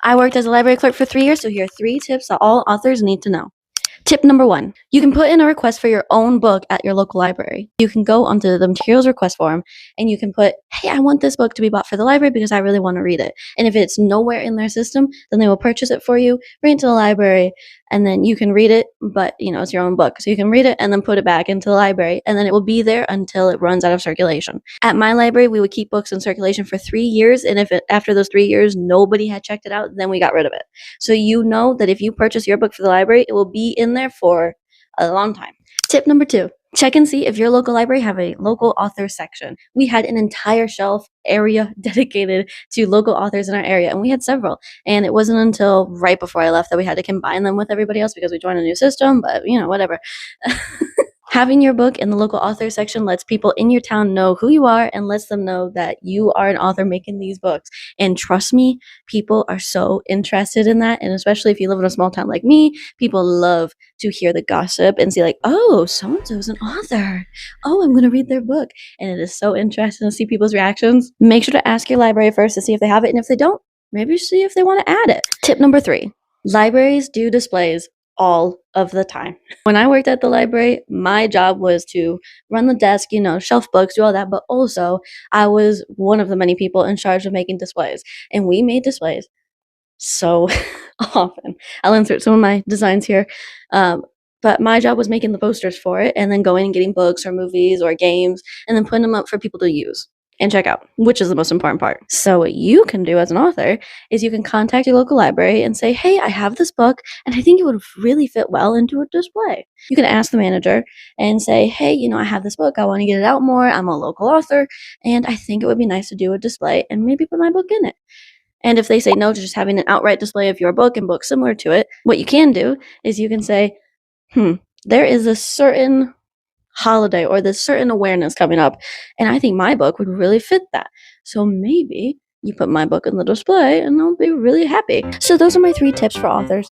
I worked as a library clerk for 3 years, so here are 3 tips that all authors need to know. Tip number 1, you can put in a request for your own book at your local library. You can go onto the materials request form and you can put, hey, I want this book to be bought for the library because I really want to read it. And if it's nowhere in their system, then they will purchase it for you, bring it to the library, and then you can read it, but it's your own book. So you can read it and then put it back into the library, and then it will be there until it runs out of circulation. At my library, we would keep books in circulation for 3 years, and if after those 3 years nobody had checked it out, then we got rid of it. So you know that if you purchase your book for the library, it will be in there for a long time. Tip number 2, check and see if your local library have a local author section. We had an entire shelf area dedicated to local authors in our area, and we had several. And it wasn't until right before I left that we had to combine them with everybody else because we joined a new system, but whatever. Having your book in the local author section lets people in your town know who you are and lets them know that you are an author making these books. And trust me, people are so interested in that. And especially if you live in a small town like me, people love to hear the gossip and see like, oh, so-and-so's an author. Oh, I'm going to read their book. And it is so interesting to see people's reactions. Make sure to ask your library first to see if they have it. And if they don't, maybe see if they want to add it. Tip number 3, libraries do displays all of the time. When I worked at the library, my job was to run the desk, shelf books, do all that, but also I was one of the many people in charge of making displays. And we made displays so often. I'll insert some of my designs here. But my job was making the posters for it and then going and getting books or movies or games and then putting them up for people to use and check out, which is the most important part. So what you can do as an author is you can contact your local library and say, hey, I have this book and I think it would really fit well into a display. You can ask the manager and say, hey, I have this book. I want to get it out more. I'm a local author and I think it would be nice to do a display and maybe put my book in it. And if they say no to just having an outright display of your book and books similar to it, what you can do is you can say, there is a certain holiday or this certain awareness coming up, and I think my book would really fit that. So maybe you put my book in the display and they'll be really happy. So those are my 3 tips for authors.